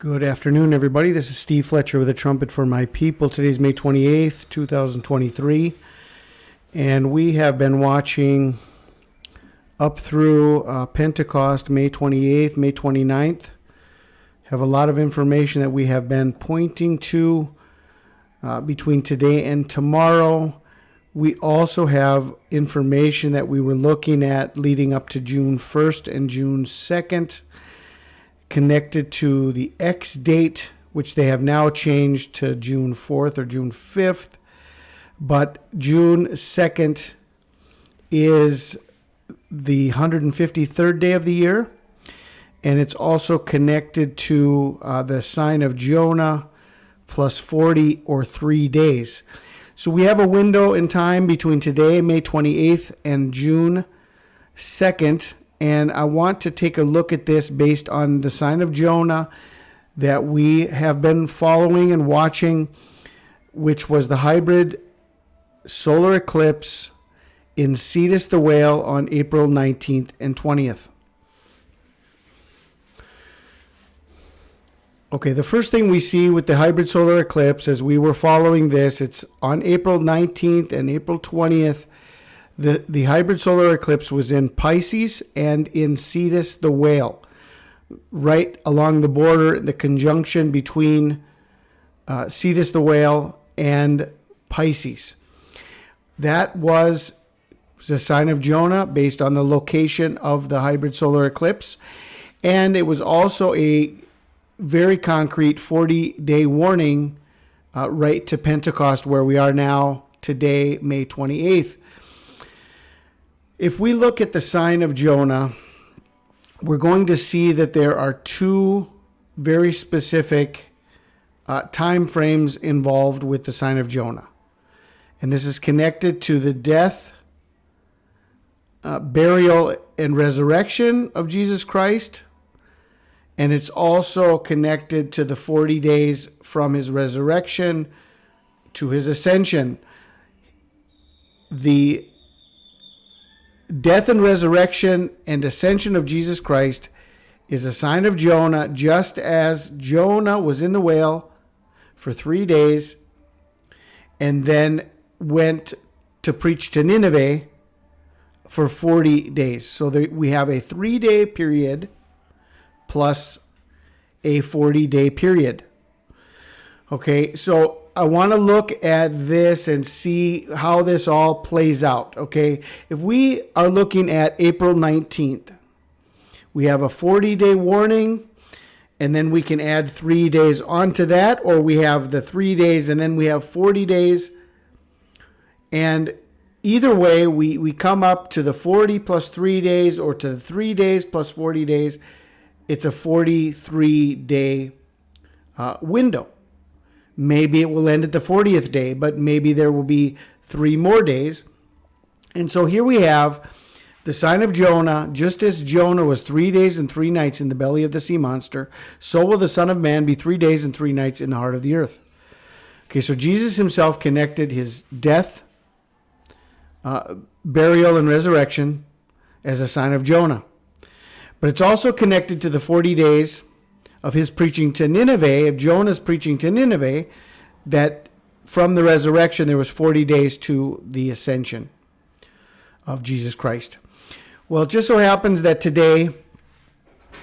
Good afternoon, everybody. This is Steve Fletcher with a trumpet for my people. Today's May 28th, 2023, and we have been watching up through Pentecost, May 28th, May 29th. Have a lot of information that we have been pointing to between today and tomorrow. We also have information that we were looking at leading up to June 1st and June 2nd. Connected to the X date, which they have now changed to June 4th or June 5th. But June 2nd is the 153rd day of the year. And it's also connected to the sign of Jonah plus 40 or 3 days. So we have a window in time between today, May 28th, and June 2nd. And I want to take a look at this based on the sign of Jonah that we have been following and watching, which was the hybrid solar eclipse in Cetus the Whale on April 19th and 20th. Okay, the first thing we see with the hybrid solar eclipse as we were following this, it's on April 19th and April 20th. The hybrid solar eclipse was in Pisces and in Cetus the Whale, right along the border, the conjunction between Cetus the Whale and Pisces. That was a sign of Jonah based on the location of the hybrid solar eclipse. And it was also a very concrete 40-day warning right to Pentecost, where we are now today, May 28th. If we look at the sign of Jonah, we're going to see that there are two very specific time frames involved with the sign of Jonah. And this is connected to the death, burial, and resurrection of Jesus Christ. And it's also connected to the 40 days from his resurrection to his ascension. The death and resurrection and ascension of Jesus Christ is a sign of Jonah, just as Jonah was in the whale for 3 days and then went to preach to Nineveh for 40 days. So we have a 3-day period plus a 40-day period. Okay, so I want to look at this and see how this all plays out, okay? If we are looking at April 19th, we have a 40-day warning, and then we can add 3 days onto that, or we have the 3 days, and then we have 40 days. And either way, we come up to the 40 plus 3 days, or to the 3 days plus 40 days. It's a 43-day window. Maybe it will end at the 40th day, but maybe there will be 3 more days. And so here we have the sign of Jonah. Just as Jonah was 3 days and 3 nights in the belly of the sea monster, so will the Son of Man be 3 days and 3 nights in the heart of the earth. Okay, so Jesus himself connected his death, burial, and resurrection as a sign of Jonah. But it's also connected to the 40 days of his preaching to Nineveh, of Jonah's preaching to Nineveh, that from the resurrection there was 40 days to the ascension of Jesus Christ. Well, it just so happens that today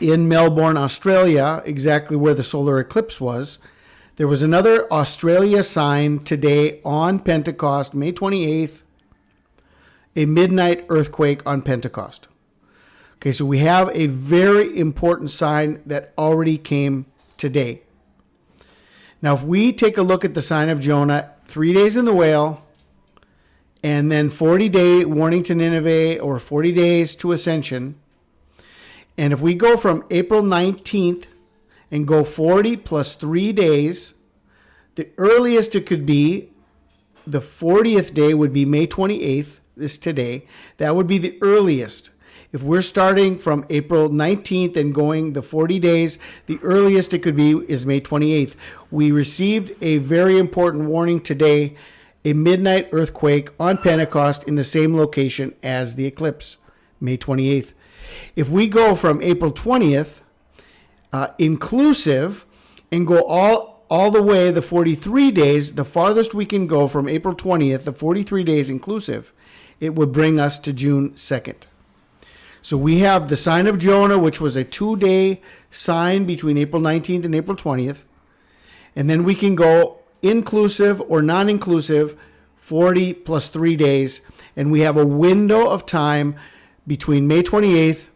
in Melbourne, Australia, exactly where the solar eclipse was, there was another Australia sign today on Pentecost, May 28th, a midnight earthquake on Pentecost. Okay, so we have a very important sign that already came today. Now, if we take a look at the sign of Jonah, 3 days in the whale, and then 40-day warning to Nineveh, or 40 days to ascension, and if we go from April 19th and go 40 plus 3 days, the earliest it could be, the 40th day would be May 28th, this today. That would be the earliest. If we're starting from April 19th and going the 40 days, the earliest it could be is May 28th. We received a very important warning today, a midnight earthquake on Pentecost in the same location as the eclipse, May 28th. If we go from April 20th, inclusive, and go all the way the 43 days, the farthest we can go from April 20th, the 43 days inclusive, it would bring us to June 2nd. So we have the sign of Jonah, which was a 2-day sign between April 19th and April 20th. And then we can go inclusive or non-inclusive, 40 plus 3 days. And we have a window of time between May 28th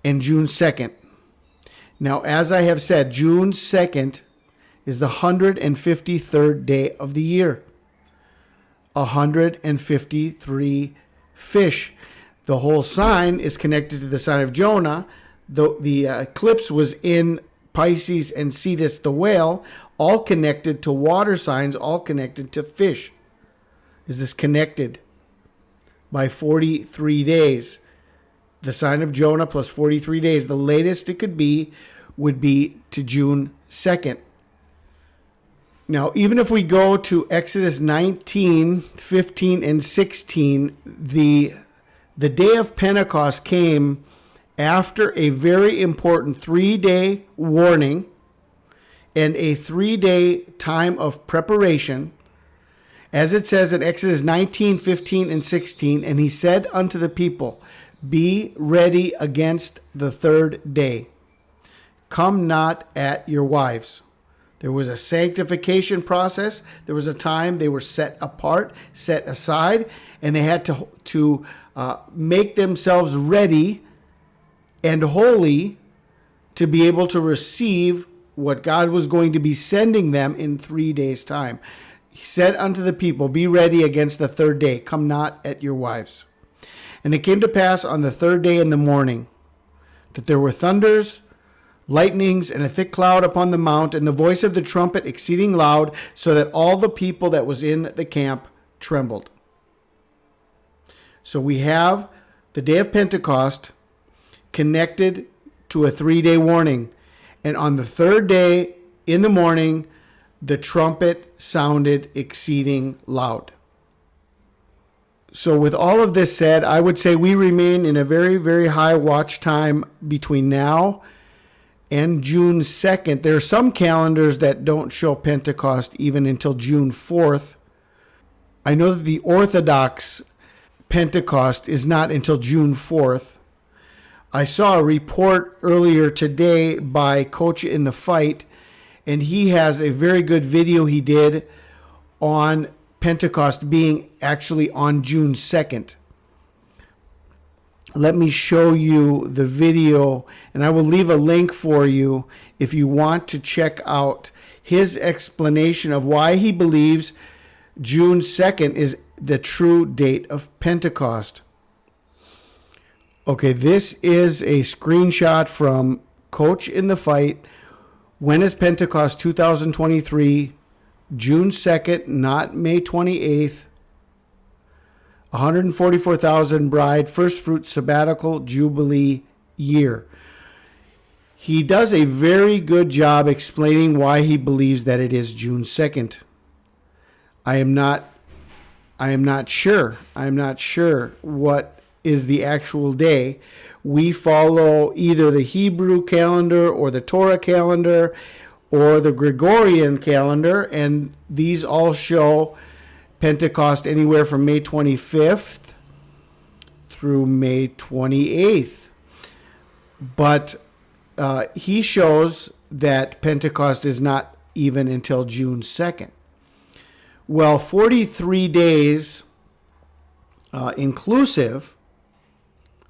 and June 2nd. Now, as I have said, June 2nd is the 153rd day of the year. 153 fish. The whole sign is connected to the sign of Jonah. The eclipse was in Pisces and Cetus the whale, all connected to water signs, all connected to fish. Is this connected by 43 days? The sign of Jonah plus 43 days. The latest it could be would be to June 2nd. Now, even if we go to Exodus 19, 15, and 16, the day of Pentecost came after a very important 3-day warning and a 3-day time of preparation. As it says in Exodus 19, 15, and 16, and he said unto the people, be ready against the 3rd day. Come not at your wives. There was a sanctification process. There was a time they were set apart, set aside, and they had to make themselves ready and holy to be able to receive what God was going to be sending them in 3 days' time. He said unto the people, be ready against the 3rd day. Come not at your wives. And it came to pass on the 3rd day in the morning that there were thunders, lightnings, and a thick cloud upon the mount, and the voice of the trumpet exceeding loud, so that all the people that was in the camp trembled. So we have the day of Pentecost connected to a 3-day warning. And on the 3rd day in the morning, the trumpet sounded exceeding loud. So with all of this said, I would say we remain in a very, very high watch time between now and June 2nd. There are some calendars that don't show Pentecost even until June 4th. I know that the Orthodox Pentecost is not until June 4th. I saw a report earlier today by Coach in the Fight, and he has a very good video he did on Pentecost being actually on June 2nd. Let me show you the video, and I will leave a link for you if you want to check out his explanation of why he believes June 2nd is the true date of Pentecost. Okay, this is a screenshot from Coach in the Fight. When is Pentecost 2023? June 2nd, not May 28th. 144,000 bride, first fruit, sabbatical, Jubilee year. He does a very good job explaining why he believes that it is June 2nd. I am not sure. I'm not sure what is the actual day. We follow either the Hebrew calendar or the Torah calendar or the Gregorian calendar, and these all show Pentecost anywhere from May 25th through May 28th. But he shows that Pentecost is not even until June 2nd. Well, 43 days inclusive,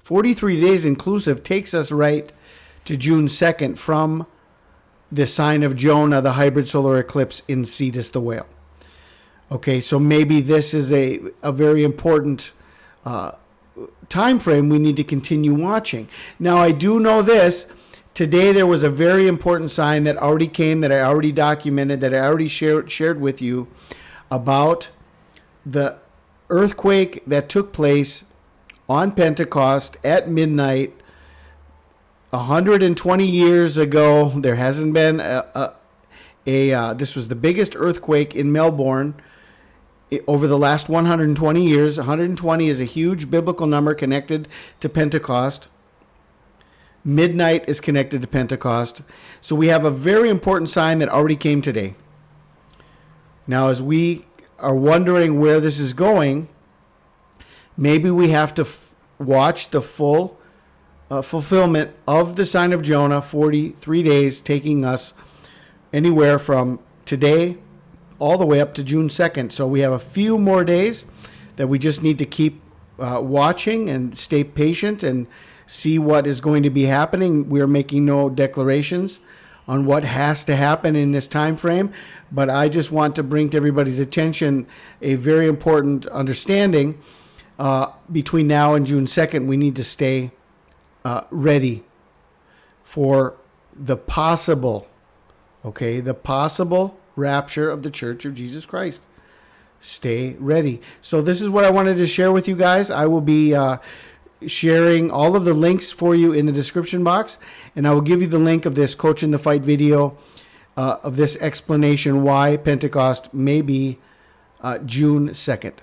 43 days inclusive takes us right to June 2nd from the sign of Jonah, the hybrid solar eclipse in Cetus the whale. Okay, so maybe this is a very important time frame we need to continue watching. Now, I do know this. Today there was a very important sign that already came, that I already documented, that I already shared with you about the earthquake that took place on Pentecost at midnight 120 years ago. There hasn't been this was the biggest earthquake in Melbourne over the last 120 years. 120 is a huge biblical number connected to Pentecost. Midnight is connected to Pentecost. So we have a very important sign that already came today. Now, as we are wondering where this is going, maybe we have to watch the full fulfillment of the sign of Jonah, 43 days, taking us anywhere from today all the way up to June 2nd. So we have a few more days that we just need to keep watching and stay patient and see what is going to be happening. We are making no declarations on what has to happen in this time frame, but I just want to bring to everybody's attention a very important understanding. Between now and June 2nd, we need to stay ready for the possible rapture of the Church of Jesus Christ. Stay ready. So this is what I wanted to share with you guys. I will be sharing all of the links for you in the description box, and I will give you the link of this Coach in the Fight video of this explanation why Pentecost may be June 2nd.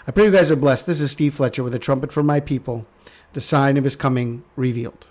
I pray you guys are blessed. This is Steve Fletcher with a trumpet for my people, the sign of his coming revealed.